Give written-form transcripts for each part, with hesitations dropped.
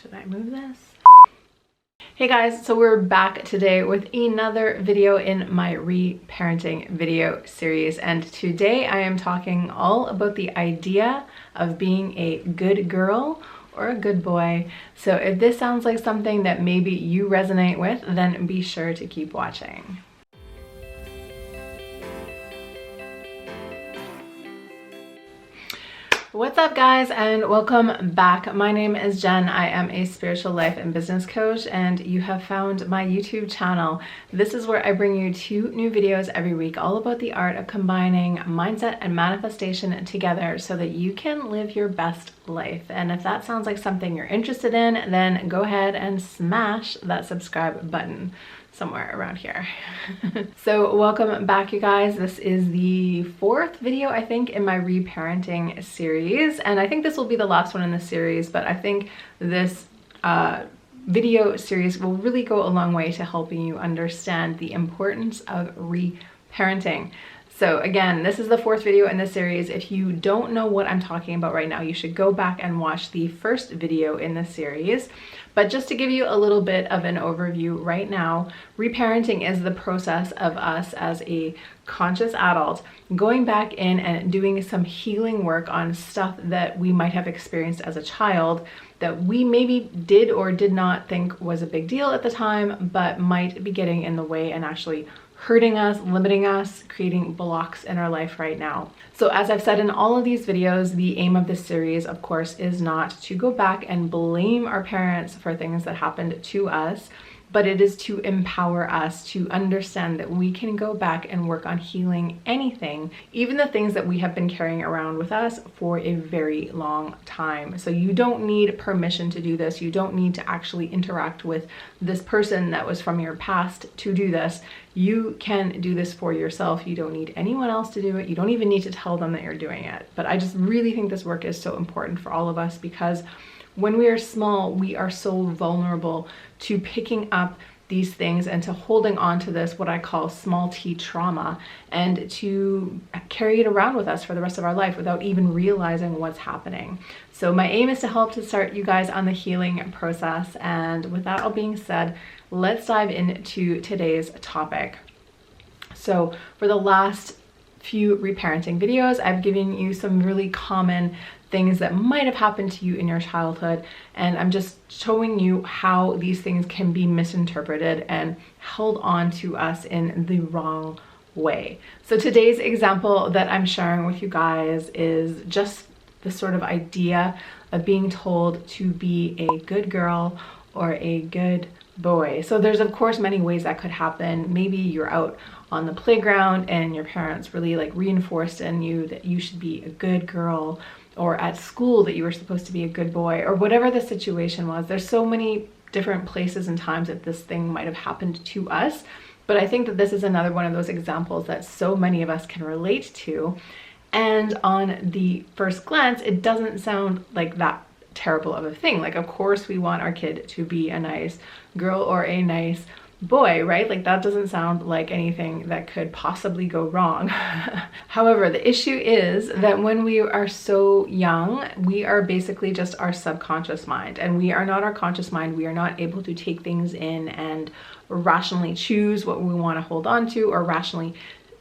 Should I move this? Hey guys, so we're back today with another video in my reparenting video series, and today I am talking all about the idea of being a good girl or a good boy. So if this sounds like something that maybe you resonate with, then be sure to keep watching. What's up guys, and welcome back. My name is Jen. I am a spiritual life and business coach, and you have found my YouTube channel. This is where I bring you 2 new videos every week, all about the art of combining mindset and manifestation together so that you can live your best life. And if that sounds like something you're interested in, then go ahead and smash that subscribe button somewhere around here. So welcome back, you guys. This is the 4th video, I think, in my reparenting series, and I think this will be the last one in the series, but I think this video series will really go a long way to helping you understand the importance of reparenting. So again, this is the 4th video in this series. If you don't know what I'm talking about right now, you should go back and watch the first video in this series. But just to give you a little bit of an overview right now, reparenting is the process of us as a conscious adult going back in and doing some healing work on stuff that we might have experienced as a child that we maybe did or did not think was a big deal at the time, but might be getting in the way and actually hurting us, limiting us, creating blocks in our life right now. So as I've said in all of these videos, the aim of this series, of course, is not to go back and blame our parents for things that happened to us, but it is to empower us to understand that we can go back and work on healing anything, even the things that we have been carrying around with us for a very long time. So you don't need permission to do this. You don't need to actually interact with this person that was from your past to do this. You can do this for yourself. You don't need anyone else to do it. You don't even need to tell them that you're doing it. But I just really think this work is so important for all of us, because when we are small, we are so vulnerable to picking up these things and to holding on to this, what I call small t trauma, and to carry it around with us for the rest of our life without even realizing what's happening. So my aim is to help to start you guys on the healing process. And with that all being said, let's dive into today's topic. So for the last few reparenting videos, I've given you some really common things that might have happened to you in your childhood, and I'm just showing you how these things can be misinterpreted and held on to us in the wrong way. So today's example that I'm sharing with you guys is just the sort of idea of being told to be a good girl or a good boy. So there's of course many ways that could happen. Maybe you're out on the playground and your parents really reinforced in you that you should be a good girl, or at school that you were supposed to be a good boy, or whatever the situation was. There's so many different places and times that this thing might have happened to us, but I think that this is another one of those examples that so many of us can relate to. And on the first glance, it doesn't sound like that terrible of a thing. Of course we want our kid to be a nice girl or a nice boy, right? That doesn't sound like anything that could possibly go wrong. However, the issue is that when we are so young, we are basically just our subconscious mind, and we are not our conscious mind. We are not able to take things in and rationally choose what we want to hold on to, or rationally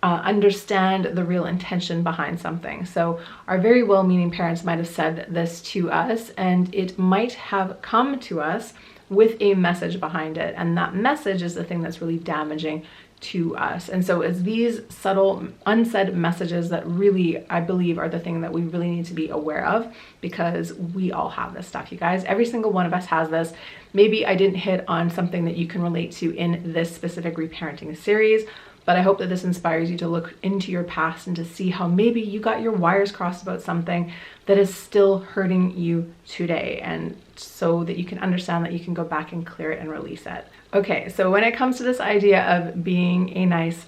understand the real intention behind something. So our very well-meaning parents might have said this to us, and it might have come to us with a message behind it, and that message is the thing that's really damaging to us. And so it's these subtle unsaid messages that really, I believe, are the thing that we really need to be aware of, because we all have this stuff, you guys. Every single one of us has this. Maybe I didn't hit on something that you can relate to in this specific reparenting series, but I hope that this inspires you to look into your past and to see how maybe you got your wires crossed about something that is still hurting you today, and so that you can understand that you can go back and clear it and release it. Okay, so when it comes to this idea of being a nice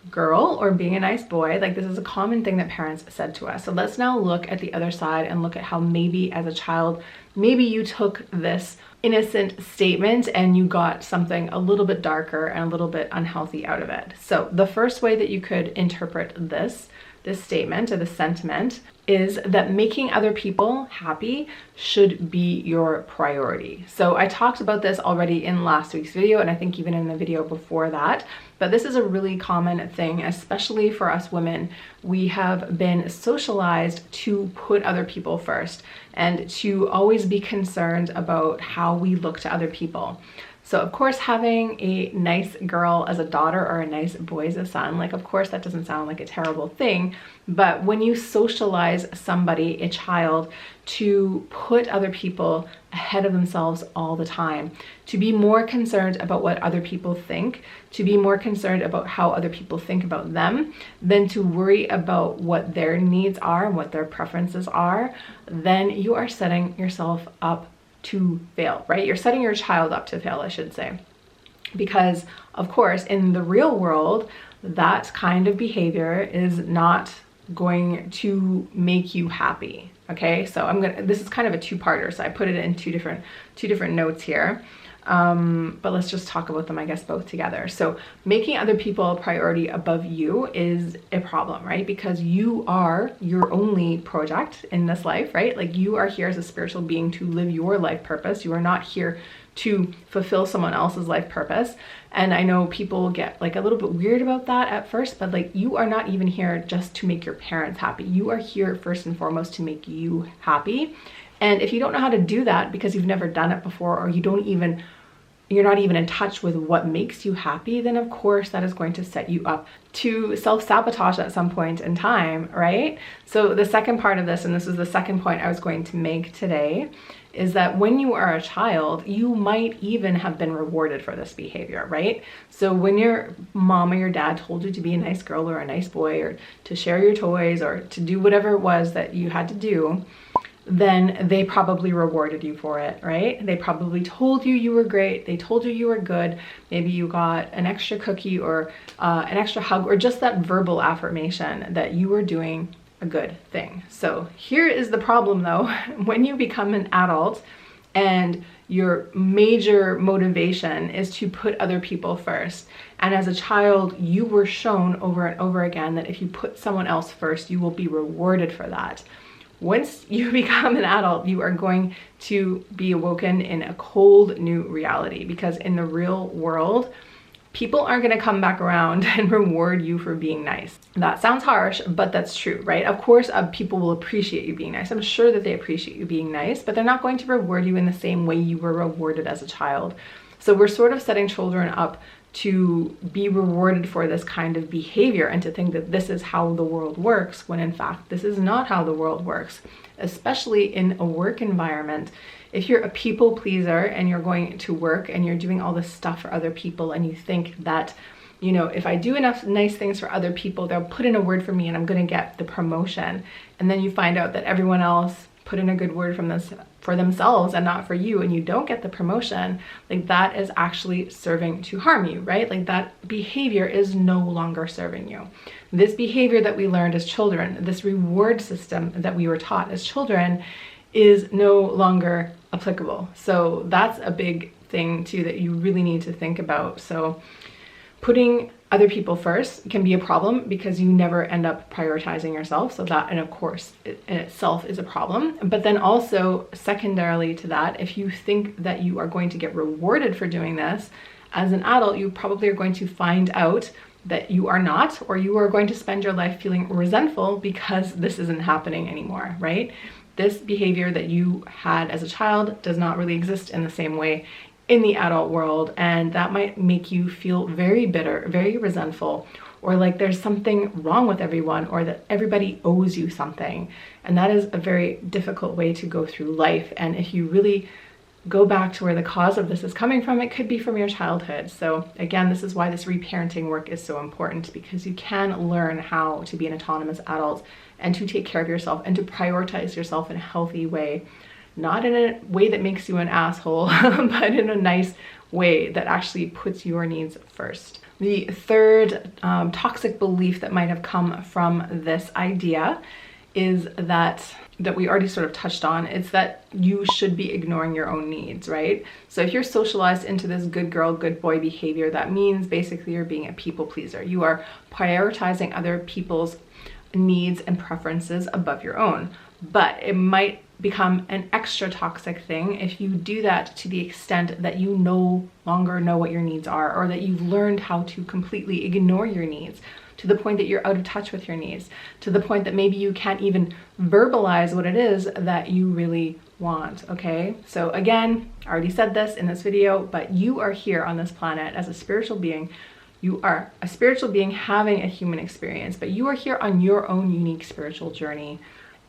girl or being a nice boy, this is a common thing that parents said to us. So let's now look at the other side and look at how maybe as a child, maybe you took this innocent statement and you got something a little bit darker and a little bit unhealthy out of it. So the first way that you could interpret this statement or the sentiment is that making other people happy should be your priority. So I talked about this already in last week's video, and I think even in the video before that, but this is a really common thing, especially for us women. We have been socialized to put other people first and to always be concerned about how we look to other people. So of course, having a nice girl as a daughter or a nice boy as a son, like, of course that doesn't sound like a terrible thing, but when you socialize somebody, a child, to put other people ahead of themselves all the time, to be more concerned about what other people think, to be more concerned about how other people think about them, than to worry about what their needs are and what their preferences are, then you are setting yourself up to fail, right? You're setting your child up to fail, I should say. Because of course, in the real world, that kind of behavior is not going to make you happy. Okay, so this is kind of a two-parter, so I put it in two different notes here. But let's just talk about them, I guess, both together. So making other people a priority above you is a problem, right? Because you are your only project in this life, right? Like, you are here as a spiritual being to live your life purpose. You are not here to fulfill someone else's life purpose. And I know people get like a little bit weird about that at first, but like, you are not even here just to make your parents happy. You are here first and foremost to make you happy. And if you don't know how to do that because you've never done it before, or you're not even in touch with what makes you happy, then of course that is going to set you up to self-sabotage at some point in time, right? So the second part of this, and this is the second point I was going to make today, is that when you are a child, you might even have been rewarded for this behavior, right? So when your mom or your dad told you to be a nice girl or a nice boy, or to share your toys, or to do whatever it was that you had to do, then they probably rewarded you for it, right? They probably told you you were great. They told you you were good. Maybe you got an extra cookie or an extra hug, or just that verbal affirmation that you were doing a good thing. So here is the problem though. When you become an adult and your major motivation is to put other people first, and as a child you were shown over and over again that if you put someone else first, you will be rewarded for that. Once you become an adult, you are going to be awoken in a cold new reality, because in the real world, people aren't going to come back around and reward you for being nice. That sounds harsh, but that's true, right? Of course, people will appreciate you being nice. I'm sure that they appreciate you being nice, but they're not going to reward you in the same way you were rewarded as a child. So we're sort of setting children up to be rewarded for this kind of behavior and to think that this is how the world works, when in fact this is not how the world works, especially in a work environment. If you're a people pleaser and you're going to work and you're doing all this stuff for other people, and you think that, you know, if I do enough nice things for other people, they'll put in a word for me and I'm going to get the promotion, and then you find out that everyone else put in a good word for themselves and not for you, and you don't get the promotion, like, that is actually serving to harm you, right? Like, that behavior is no longer serving you. This behavior that we learned as children, this reward system that we were taught as children, is no longer applicable. So that's a big thing too that you really need to think about. So putting other people first can be a problem because you never end up prioritizing yourself. So that, and of course, in itself is a problem. But then also secondarily to that, if you think that you are going to get rewarded for doing this, as an adult, you probably are going to find out that you are not, or you are going to spend your life feeling resentful because this isn't happening anymore, right? This behavior that you had as a child does not really exist in the same way in the adult world, and that might make you feel very bitter, very resentful, or like there's something wrong with everyone, or that everybody owes you something. And that is a very difficult way to go through life. And if you really go back to where the cause of this is coming from, it could be from your childhood. So again, this is why this reparenting work is so important, because you can learn how to be an autonomous adult and to take care of yourself and to prioritize yourself in a healthy way. Not in a way that makes you an asshole, but in a nice way that actually puts your needs first. The third toxic belief that might have come from this idea is that we already sort of touched on. It's that you should be ignoring your own needs, right? So if you're socialized into this good girl, good boy behavior, that means basically you're being a people pleaser. You are prioritizing other people's needs and preferences above your own. But it might become an extra toxic thing if you do that to the extent that you no longer know what your needs are, or that you've learned how to completely ignore your needs, to the point that you're out of touch with your needs, to the point that maybe you can't even verbalize what it is that you really want, okay? So again, I already said this in this video, but you are here on this planet as a spiritual being. You are a spiritual being having a human experience, but you are here on your own unique spiritual journey.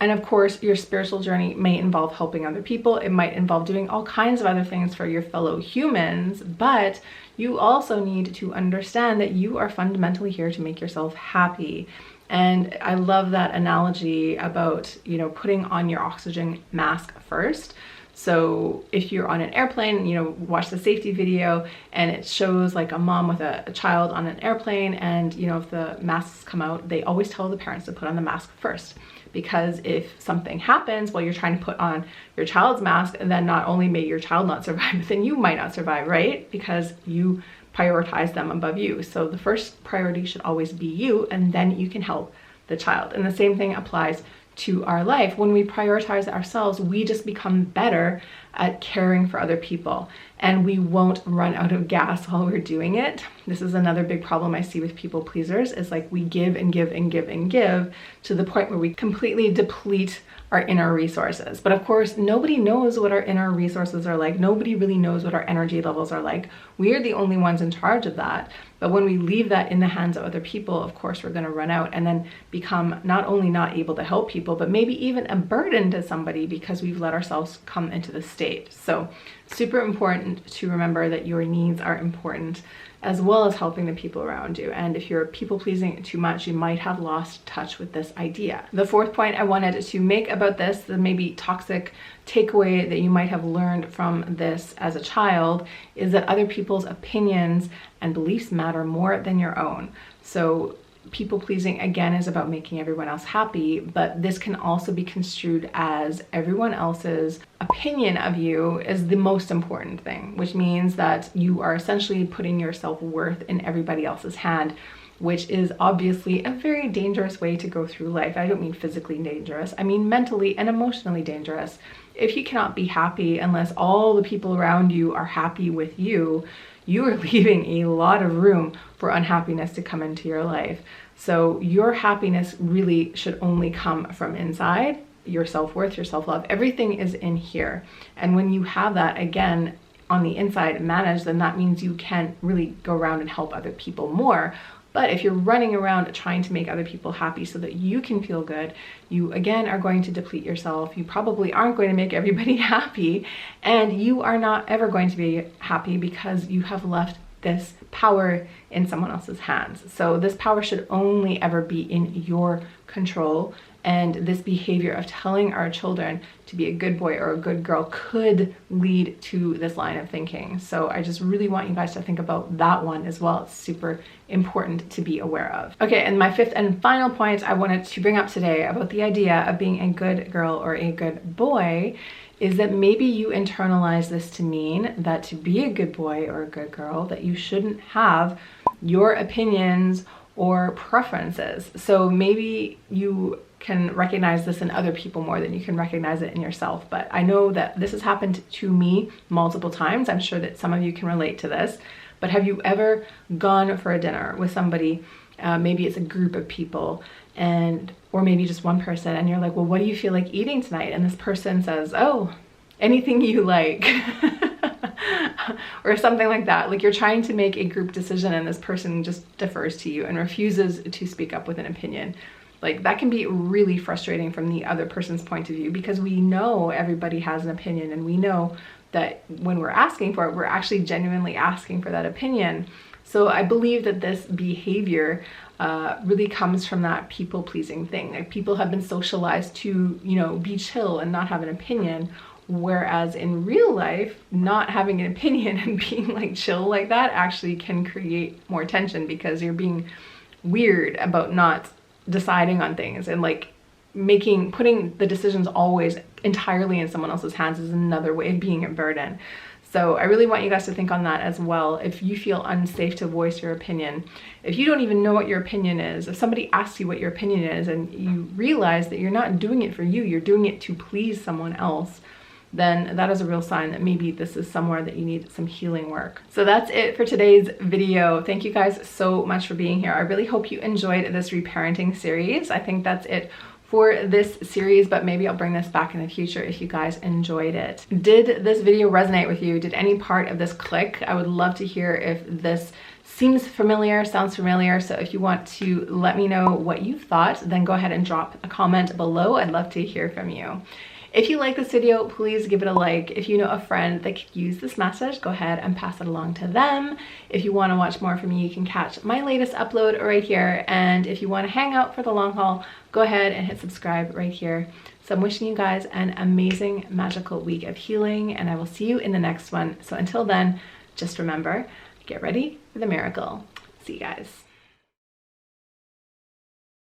And of course, your spiritual journey may involve helping other people. It might involve doing all kinds of other things for your fellow humans, but you also need to understand that you are fundamentally here to make yourself happy. And I love that analogy about, you know, putting on your oxygen mask first. So if you're on an airplane, you know, watch the safety video and it shows like a mom with a child on an airplane, and, you know, if the masks come out, they always tell the parents to put on the mask first. Because if something happens while you're trying to put on your child's mask, then not only may your child not survive, but then you might not survive, right? Because you prioritize them above you. So the first priority should always be you, and then you can help the child. And the same thing applies to our life. When we prioritize ourselves, we just become better at caring for other people, and we won't run out of gas while we're doing it. This is another big problem I see with people pleasers, is like we give and give and give and give to the point where we completely deplete our inner resources. But of course, nobody knows what our inner resources are like. Nobody really knows what our energy levels are like. We are the only ones in charge of that. But when we leave that in the hands of other people, of course, we're going to run out and then become not only not able to help people, but maybe even a burden to somebody because we've let ourselves come into this state. So super important to remember that your needs are important, as well as helping the people around you. And if you're people pleasing too much, you might have lost touch with this idea. The fourth point I wanted to make about this, the maybe toxic takeaway that you might have learned from this as a child, is that other people's opinions and beliefs matter more than your own. So people pleasing, again, is about making everyone else happy, but this can also be construed as everyone else's opinion of you is the most important thing, which means that you are essentially putting your self-worth in everybody else's hand, which is obviously a very dangerous way to go through life. I don't mean physically dangerous, I mean mentally and emotionally dangerous. If you cannot be happy unless all the people around you are happy with you, you are leaving a lot of room for unhappiness to come into your life. So your happiness really should only come from inside. Your self-worth, your self-love, everything is in here. And when you have that, again, on the inside managed, then that means you can really go around and help other people more. But if you're running around trying to make other people happy so that you can feel good, you again are going to deplete yourself. You probably aren't going to make everybody happy, and you are not ever going to be happy because you have left this power in someone else's hands. So this power should only ever be in your control. And this behavior of telling our children to be a good boy or a good girl could lead to this line of thinking. So I just really want you guys to think about that one as well. It's super important to be aware of. Okay, and my fifth and final point I wanted to bring up today about the idea of being a good girl or a good boy is that maybe you internalize this to mean that to be a good boy or a good girl, that you shouldn't have your opinions or preferences. So maybe you can recognize this in other people more than you can recognize it in yourself. But I know that this has happened to me multiple times. I'm sure that some of you can relate to this. But have you ever gone for a dinner with somebody, maybe it's a group of people, or maybe just one person, and you're like, well, what do you feel like eating tonight? And this person says, oh, anything you like. Or something like that. Like you're trying to make a group decision and this person just defers to you and refuses to speak up with an opinion. Like that can be really frustrating from the other person's point of view, because we know everybody has an opinion, and we know that when we're asking for it, we're actually genuinely asking for that opinion. So I believe that this behavior really comes from that people-pleasing thing. Like people have been socialized to, you know, be chill and not have an opinion. Whereas in real life, not having an opinion and being like chill like that actually can create more tension, because you're being weird about not deciding on things, and like putting the decisions always entirely in someone else's hands is another way of being a burden. So I really want you guys to think on that as well. If you feel unsafe to voice your opinion, if you don't even know what your opinion is, if somebody asks you what your opinion is and you realize that you're not doing it for you, you're doing it to please someone else, then that is a real sign that maybe this is somewhere that you need some healing work. So that's it for today's video. Thank you guys so much for being here. I really hope you enjoyed this reparenting series. I think that's it for this series, but maybe I'll bring this back in the future if you guys enjoyed it. Did this video resonate with you? Did any part of this click? I would love to hear if this seems familiar, sounds familiar. So if you want to let me know what you thought, then go ahead and drop a comment below. I'd love to hear from you. If you like this video, please give it a like. If you know a friend that could use this message, go ahead and pass it along to them. If you want to watch more from me, you can catch my latest upload right here. And if you want to hang out for the long haul, go ahead and hit subscribe right here. So I'm wishing you guys an amazing, magical week of healing, and I will see you in the next one. So until then, just remember, get ready for the miracle. See you guys.